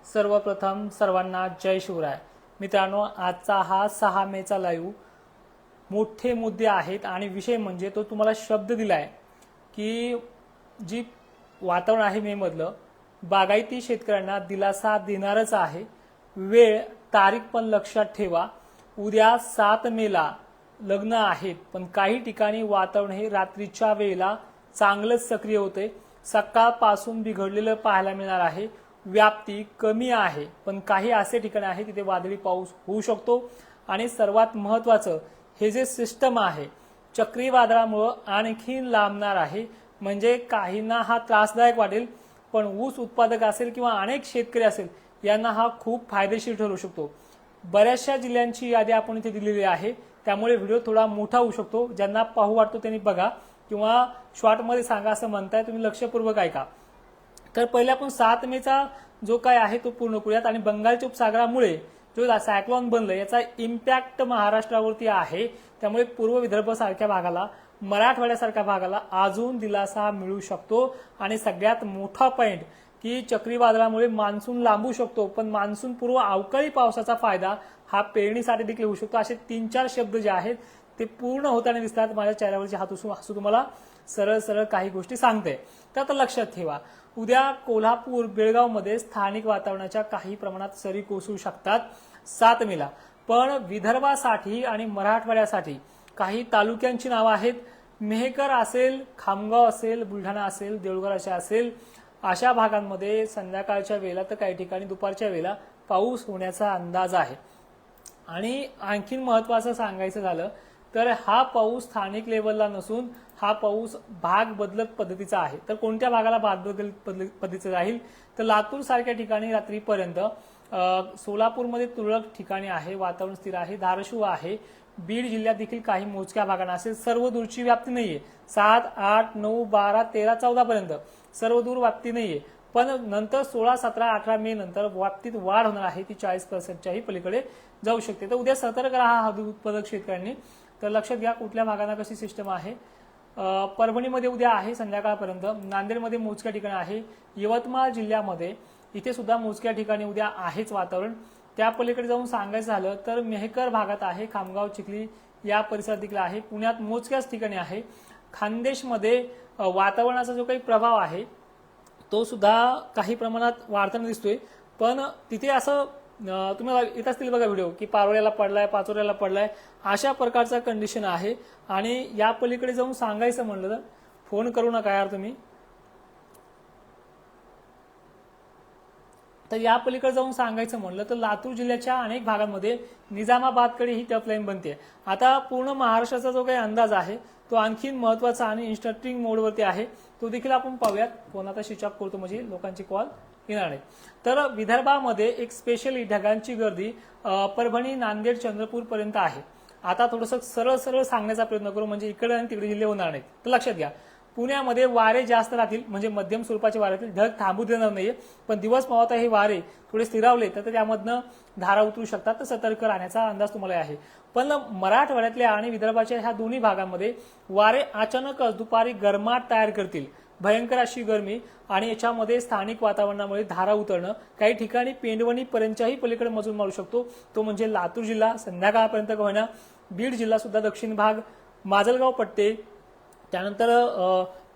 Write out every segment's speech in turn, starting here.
सर्वप्रथम सर्वांना जय शिवराय। मित्रांनो, आजचा हा 6 मेचा लाईव्ह मोठे मुद्दे आहेत आणि विषय म्हणजे तो तुम्हाला शब्द दिलाय की जी वातावरण आहे मे मधलं बागायती शेतकऱ्यांना दिलासा देणारच आहे। वेळ तारीख पण लक्षात ठेवा। उद्या 7 मेला लग्न आहेत, पण काही ठिकाणी वातावरण हे रात्रीच्या वेळेला चांगलंच सक्रिय होते। सकाळपासून बिघडलेलं पाहायला मिळणार आहे। व्याप्ती कमी आहे, पण काही असे ठिकाण आहे तिथे वादळी पाऊस होऊ शकतो। आणि सर्वात महत्त्वाचं, हे जे सिस्टम आहे चक्रीवादळामुळे आणखी लांबणार आहे। म्हणजे काहींना हा त्रासदायक वाटेल, पण ऊस उत्पादक असेल किंवा अनेक शेतकरी असेल यांना हा खूप फायदेशीर ठरू शकतो। बऱ्याचशा जिल्ह्यांची यादी आपण इथे दिलेली आहे, त्यामुळे व्हिडिओ थोडा मोठा होऊ शकतो। ज्यांना पाहू वाटतो त्यांनी बघा किंवा शॉर्टमध्ये सांगा असं म्हणताय तुम्ही, लक्षपूर्वक ऐका। तर पहिले आपण 7 मेचा जो काय आहे तो पूर्ण करूयात। आणि बंगालच्या उपसागरामुळे जो सायक्लोन बनलं याचा इम्पॅक्ट महाराष्ट्रावरती आहे, त्यामुळे पूर्व विदर्भ सारख्या भागाला, मराठवाड्यासारख्या भागाला अजून दिलासा मिळू शकतो। आणि सगळ्यात मोठा पॉइंट की चक्रीवादळामुळे मान्सून लांबू शकतो, पण मान्सून पूर्व अवकाळी पावसाचा फायदा हा पेरणीसाठी देखील होऊ शकतो। असे 3-4 शब्द जे आहेत ते पूर्ण होताना दिसतात। माझ्या चेहऱ्यावरची हसू तुम्हाला सरळ सरळ काही गोष्टी सांगते। तर आता लक्षात ठेवा, उद्या कोल्हापूर बेळगाव मध्ये स्थानिक वातावरणाच्या काही प्रमाणात सरी कोसळू शकतात 7 मेला। पण विदर्भासाठी आणि मराठवाड्यासाठी काही तालुक्यांची नावं आहेत। मेहकर असेल, खामगाव असेल, बुलढाणा असेल, देऊळगाव असेल, अशा भागांमध्ये संध्याकाळच्या वेळेला तर काही ठिकाणी दुपारच्या वेळेला पाऊस होण्याचा अंदाज आहे। आणि आणखीन महत्त्वाचं सांगायचं झालं तर हा पाऊस स्थानिक लेवलला नसून हा पाऊस भाग बदलत पद्धतीचा आहे। तर कोणत्या भागाला भाग बदलत पद्धतीचा राहील तर लातूर सारख्या ठिकाणी रात्रीपर्यंत, सोलापूरमध्ये तुरळक ठिकाणी आहे वातावरण स्थिर आहे, धाराशिव आहे, बीड जिल्ह्यात देखील काही मोजक्या भागांना असेल। सर्व दूरची व्याप्ती नाहीये, 7, 8, 9, 12, 13, 14 पर्यंत सर्व दूर व्याप्ती नाहीये। पण नंतर 16, 17, 18 मे नंतर व्याप्तीत वाढ होणार आहे, ती 40%च्याही पलीकडे जाऊ शकते। तर उद्या सतर्क राहा हा दूध उत्पादक शेतकऱ्यांनी। तर लक्षात घ्या कुठल्या भागांना कशी सिस्टम आहे। परभणीमध्ये उद्या आहे संध्याकाळपर्यंत, नांदेडमध्ये मोजक्या ठिकाणी आहे, यवतमाळ जिल्ह्यामध्ये इथे सुद्धा मोजक्या ठिकाणी उद्या आहेच वातावरण। त्या पलीकडे जाऊन सांगायचं झालं तर मेहकर भागात आहे, खामगाव, चिखली या परिसरात देखील आहे, पुण्यात मोजक्याच ठिकाणी आहे। खानदेशमध्ये वातावरणाचा जो काही प्रभाव आहे तो सुद्धा काही प्रमाणात वाढताना दिसतोय। पण तिथे असं तुम्हाला येत असतील बघा व्हिडिओ की पारोळ्याला पडलाय, पाचोऱ्याला पडलाय, अशा प्रकारचा कंडिशन आहे। आणि या पलीकडे जाऊन सांगायचं म्हणलं तर फोन करू नका यार तुम्ही। तर या पलीकडे जाऊन सांगायचं म्हणलं तर लातूर जिल्ह्याच्या अनेक भागांमध्ये निजामाबादकडे ही टफ लाईन बनते। आता पूर्ण महाराष्ट्राचा जो काही अंदाज आहे तो आणखीन महत्त्वाचा आणि इन्स्टंटिंग मोडवरती आहे, तो देखील आपण पाहूयात। फोन आता स्विच ऑफ करतो म्हणजे लोकांची कॉल येणार नाही। तर विदर्भामध्ये एक स्पेशली ढगांची गर्दी परभणी, नांदेड, चंद्रपूर पर्यंत आहे। आता थोडंसं सरळ सरळ सांगण्याचा प्रयत्न करू म्हणजे इकडे आणि तिकडे जिल्हे होणार नाहीत। तर लक्षात घ्या, पुण्यामध्ये वारे जास्त राहतील, म्हणजे मध्यम स्वरूपाचे वारे राहतील, ढग थांबू देणार नाहीये। पण दिवस मावळता हे वारे थोडे स्थिरावले तर त्यामधनं धारा उतरू शकतात, तर सतर्क राहण्याचा अंदाज तुम्हाला आहे। पण मराठवाड्यातल्या आणि विदर्भाच्या ह्या दोन्ही भागांमध्ये वारे अचानकच दुपारी गरमाट तयार करतील, भयंकर अशी गरमी, आणि याच्यामध्ये स्थानिक वातावरणामुळे धारा उतरणं, काही ठिकाणी पेंडवणी पर्यंतही पलीकडे मजूर मारू शकतो। तो म्हणजे लातूर जिल्हा संध्याकाळपर्यंत होईना, बीड जिल्हा सुद्धा दक्षिण भाग, माजलगाव पट्टे, त्यानंतर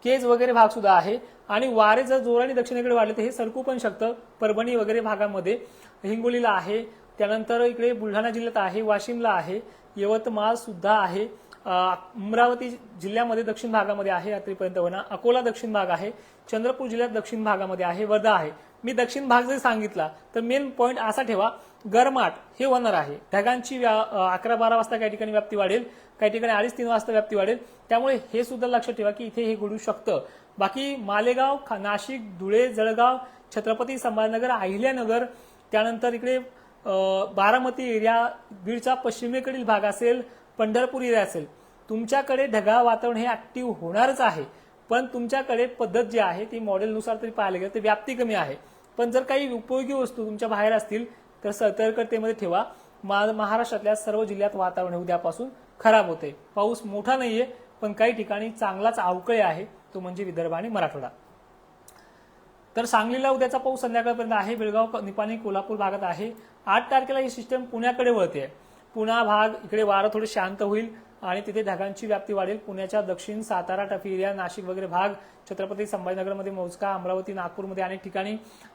केज वगैरे भाग सुद्धा आहे। आणि वारे जर जोराने दक्षिणेकडे वाढले तर हे सरकू पण शकतं। परभणी वगैरे भागामध्ये, हिंगोलीला आहे, त्यानंतर इकडे बुलढाणा जिल्ह्यात आहे, वाशिमला आहे, यवतमाळ सुद्धा आहे, अमरावती जिल्ह्यामध्ये दक्षिण भागामध्ये आहे रात्रीपर्यंत होणार, अकोला दक्षिण भाग आहे, चंद्रपूर जिल्ह्यात दक्षिण भागामध्ये आहे, वर्धा आहे। मी दक्षिण भाग जरी सांगितला तर मेन पॉइंट असा ठेवा, गरमाट हे होणार आहे। ढगांची 11-12 वाजता काही ठिकाणी व्याप्ती वाढेल, काही ठिकाणी 2:30-3 वाजता व्याप्ती वाढेल, त्यामुळे हे सुद्धा लक्षात ठेवा की इथे हे घडू शकतं। बाकी मालेगाव, नाशिक, धुळे, जळगाव, छत्रपती संभाजीनगर, अहिल्यानगर, त्यानंतर इकडे बारामती एरिया, बीडचा पश्चिमेकडील भाग असेल, पंढरपूर एरिया असेल, तुमच्याकडे ढगाळ वातावरण हे ऍक्टिव्ह होणारच आहे। पण तुमच्याकडे पद्धत जी आहे ती मॉडेलनुसार तरी पाहायला गेलं तर व्याप्ती कमी आहे। पण जर काही उपयोगी वस्तू तुमच्या बाहेर असतील तर सतर्कतेमध्ये ठेवा। महाराष्ट्रातल्या सर्व जिल्ह्यात वातावरण उद्यापासून खराब होते। पाऊस मोठा नाहीये, पण काही ठिकाणी चांगलाच अवकाळी आहे, तो म्हणजे विदर्भ आणि मराठवाडा। तर सांगलीला उद्याचा पाऊस संध्याकाळपर्यंत आहे. बेळगाव, निपाणी, कोल्हापूर भागात आहे. 8 तारखेला ही सिस्टम पुण्याकडे वळते. पुणा भाग इकडे वारं थोडं शांत होईल आणि तिथे ढगांची व्याप्ती वाढेल. पुण्याच्या दक्षिण, सातारा, टफी एरिया, नाशिक वगैरे भाग, छत्रपती संभाजीनगरमध्ये, मोजका, अमरावती, नागपूरमध्ये अनेक ठिकाणी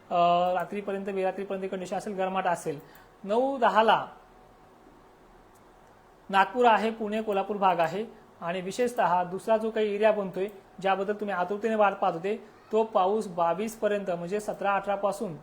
रात्रीपर्यंत, बेरात्रीपर्यंत कंडिशन असेल, गरमाट असेल. 9-10ला नागपूर आहे, पुणे, कोल्हापूर भाग आहे. आणि विशेषतः दुसरा जो काही एरिया बनतोय, ज्याबद्दल तुम्ही आतुरतेने वाट पाहत होते, तो पाऊस 22 पर्यंत म्हणजे 17-18 पासून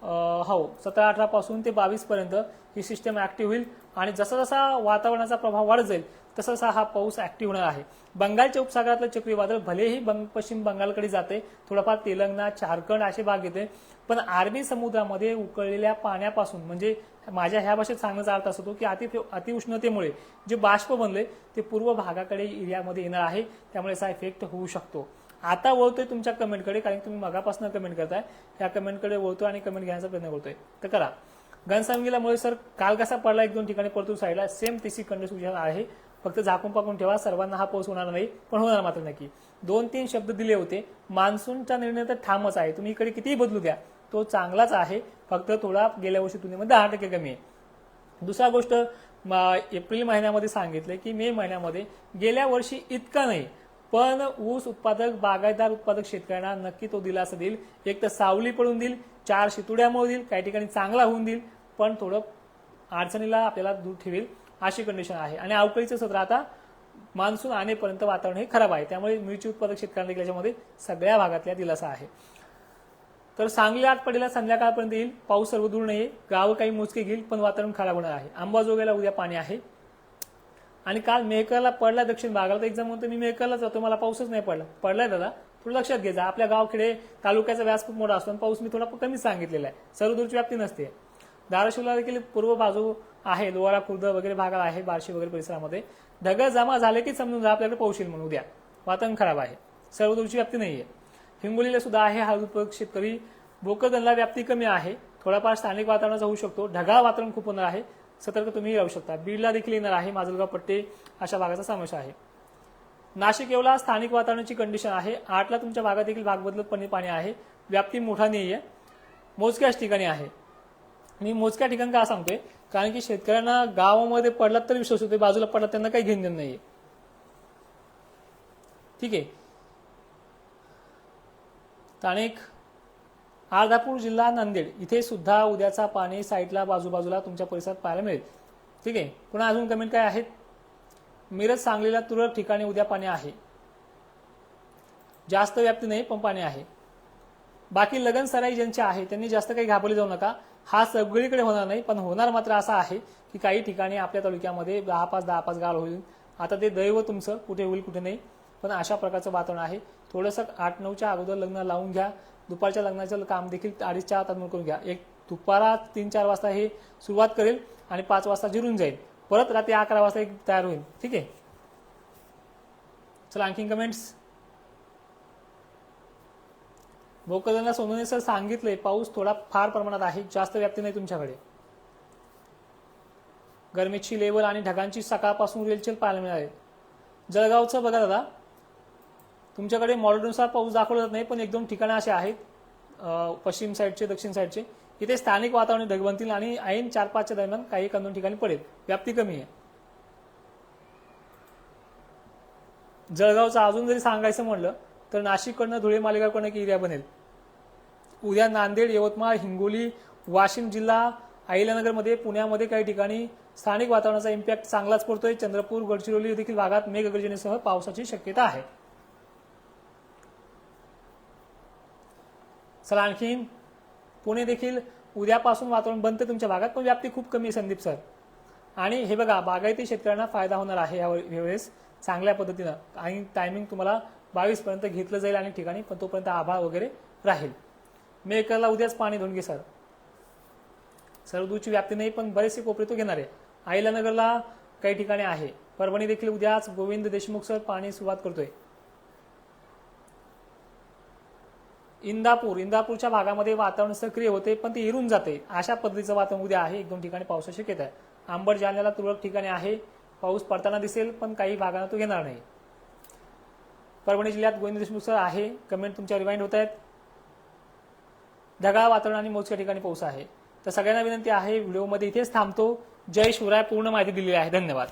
17-18 पासून ते 22 पर्यंत ही सिस्टम ऍक्टिव्ह होईल. आणि जसा जसा वातावरणाचा प्रभाव वाढत जाईल तसा तसा हा पाऊस ऍक्टिव्ह होणार आहे. बंगालच्या उपसागरातलं चक्रीवादळ भलेही पश्चिम बंगालकडे जाते, थोडाफार तेलंगणा, झारखंड असे भाग येते, पण अरबी समुद्रामध्ये उकळलेल्या पाण्यापासून, म्हणजे माझ्या ह्या भाषेत सांगण्याचा अर्थ असतो की अतिउष्णतेमुळे जे बाष्प बनले ते पूर्व भागाकडे एरियामध्ये येणार आहे. त्यामुळे असा इफेक्ट होऊ शकतो. आता वळतोय तुमच्या कमेंटकडे, कारण तुम्ही मगापासून कमेंट करताय, त्या कमेंटकडे वळतोय आणि कमेंट घेण्याचा प्रयत्न करतोय. तर करा. घनसावंगीला सर काल कसा पडला 1-2 ठिकाणी परतूर साईडला, सेम तशी कंडिशन आहे. फक्त झाकून पाकून ठेवा, सर्वांना हा पाऊस होणार नाही, पण होणार मात्र नक्की. 2-3 शब्द दिले होते. मान्सूनचा निर्णय तर ठामच आहे, तुम्ही इकडे कितीही बदलू द्या तो चांगलाच आहे, फक्त थोडा गेल्या वर्षी तुलनेमध्ये 10% कमी आहे. दुसरा गोष्ट, एप्रिल महिन्यामध्ये सांगितले की मे महिन्यामध्ये गेल्या वर्षी इतका नाही, पण ऊस उत्पादक, बागायतदार उत्पादक शेतकऱ्यांना नक्की तो दिलासा देईल. एक तर सावली पडून देईल, 4 शितुड्यामुळे देईल, काही ठिकाणी चांगला होऊन देईल, पण थोडं अडचणीला आपल्याला दूर ठेवेल अशी कंडिशन आहे. आणि अवकाळीचं सत्र आता मान्सून आणेपर्यंत वातावरण हे खराब आहे. त्यामुळे मिरची उत्पादक शेतकऱ्यांना देखील याच्यामध्ये सगळ्या भागातल्या दिलासा आहे. तर सांगली आटपाडीला संध्याकाळपर्यंत येईल. पाऊस सर्व दूर नाहीये, गाव काही मोजके घेईल, पण वातावरण खराब होणार आहे. अंबाजोगाईला उद्या पाणी आहे. आणि काल मेहकरला पडला दक्षिण भागाला, तर एक्झाम म्हणतो मी मेहकरला जातो, मला पाऊसच नाही पडला. पडलाय दादा, थोडं लक्षात घ्यायचा. आपल्या गावखेडे तालुक्याचा व्यास खूप मोठा असतो आणि पाऊस मी थोडा कमी सांगितलेला आहे, सर्वदूरची व्याप्ती नसते. धाराशिवला देखील पूर्व बाजू आहे, लोहारा, खुर्द वगैरे भागात आहे, बार्शी वगैरे परिसरामध्ये ढग जमा झाले की समजून जा आपल्याकडे पाऊस येईल म्हणून. उद्या वातावरण खराब आहे, सर्वदूरची व्याप्ती नाहीये. हिंगोलीला सुद्धा आहे हळद उत्पादक शेतकरी. भोकरदनला व्याप्ती कमी आहे, थोडाफार स्थानिक वातावरणाचा होऊ शकतो. ढगाळ वातावरण खूप होणार आहे, सतर्क तुम्ही राहू शकता. बीडला देखील येणार आहे, माजलगाव पट्टे अशा भागाचा समावेश आहे. नाशिक येवला स्थानिक वातावरणाची कंडिशन आहे. 8ला तुमच्या भागात देखील भाग बदलत पाणी आहे, व्याप्ती मोठा नाहीये, मोजक्याच ठिकाणी आहे. मी मोजक्या ठिकाणी का सांगतोय, कारण की शेतकऱ्यांना गावामध्ये पडला तर विश्वास होतो, बाजूला पडला त्यांना काही घेणं देणं नाहीये. ठीक आहे. स्थानिक अर्धापूर जिल्हा, नांदेड इथे सुद्धा उद्याचा पाणी साईडला बाजूबाजूला तुमच्या परिसरात पाहायला मिळेल. ठीक आहे. पुन्हा अजून कमेंट काय आहेत. मिरज, सांगलीला तुरळक ठिकाणी उद्या पाणी आहे, जास्त व्याप्ती नाही पण पाणी आहे. बाकी लगन सराई ज्यांचे आहे त्यांनी जास्त काही घाबरले जाऊ नका. हा सगळीकडे होणार नाही, पण होणार मात्र असा आहे की काही ठिकाणी आपल्या तालुक्यामध्ये 10-5 गाळ होईल. आता ते दैव तुमचं, कुठे होईल कुठे नाही, पण अशा प्रकारचं वातावरण आहे. थोडंसं 8-9च्या अगोदर लग्न लावून घ्या. दुपारच्या लग्नाचं काम देखील 2:30-4 तास करून घ्या. एक दुपारा 3-4 वाजता हे सुरुवात करेल आणि 5 वाजता जिरून जाईल, परत रात्री 11 वाजता एक तयार होईल. ठीक आहे. चला आणखी कमेंट्स. भोकरदनला सोनवणे सर सांगितलंय पाऊस थोडा फार प्रमाणात आहे, जास्त व्याप्ती नाही तुमच्याकडे. गरमीची लेवल आणि ढगांची सकाळपासून रेलचेल पाहायला मिळाली. जळगावचं बघा दादा, तुमच्याकडे मॉडेलनुसार पाऊस दाखवला जात नाही, पण 1-2 ठिकाणं असे आहेत पश्चिम साईडचे, दक्षिण साईडचे, इथे स्थानिक वातावरण ढग बनतील आणि ऐन 4-5च्या दरम्यान काही 1-2 ठिकाणी पडेल. व्याप्ती कमी आहे. जळगावचं अजून जरी सांगायचं म्हणलं तर नाशिककडनं, धुळे, मालेगावकडनं एक एरिया बनेल. उद्या नांदेड, यवतमाळ, हिंगोली, वाशिम जिल्हा, अहिल्यानगरमध्ये, पुण्यामध्ये काही ठिकाणी स्थानिक वातावरणाचा इम्पॅक्ट चांगलाच पडतोय. चंद्रपूर, गडचिरोली देखील भागात मेघगर्जनेसह पावसाची शक्यता आहे. चला आणखीन पुणे देखील उद्यापासून वातावरण बनते तुमच्या भागात, पण व्याप्ती खूप कमी आहे संदीप सर. आणि हे बघा, बागायती शेतकऱ्यांना फायदा होणार आहे यावेळेस चांगल्या पद्धतीनं. आणि टायमिंग तुम्हाला 22 पर्यंत घेतलं जाईल आणि ठिकाणी, पण तोपर्यंत आभाळ वगैरे राहील. मेहकरला उद्याच पाणी धुंडगे सर, सर्वदूरची व्याप्ती नाही पण बरेचसे कोपरे तो घेणार आहे. अहिल्यानगरला काही ठिकाणी आहे. परभणी देखील उद्याच गोविंद देशमुख सर पाणी सुरुवात करतोय. इंदापूरच्या भागामध्ये वातावरण सक्रिय होते पण ते इरून जाते, अशा पद्धतीचं वातावरण उद्या आहे. 1-2 ठिकाणी पावसाची शक्यता आहे. अंबड, जालन्याला तुरळक ठिकाणी आहे, पाऊस पडताना दिसेल पण काही भागांना तो घेणार नाही. परभणी जिल्ह्यात गोविंद देशमुख सर आहे. कमेंट तुमच्या रिवाइंड होत आहेत. ढगाळ वातावरण आणि मोजक्या ठिकाणी पाऊस आहे. तर सगळ्यांना विनंती आहे, व्हिडिओमध्ये इथेच थांबतो. जय शिवराय. पूर्ण माहिती दिलेली आहे. धन्यवाद.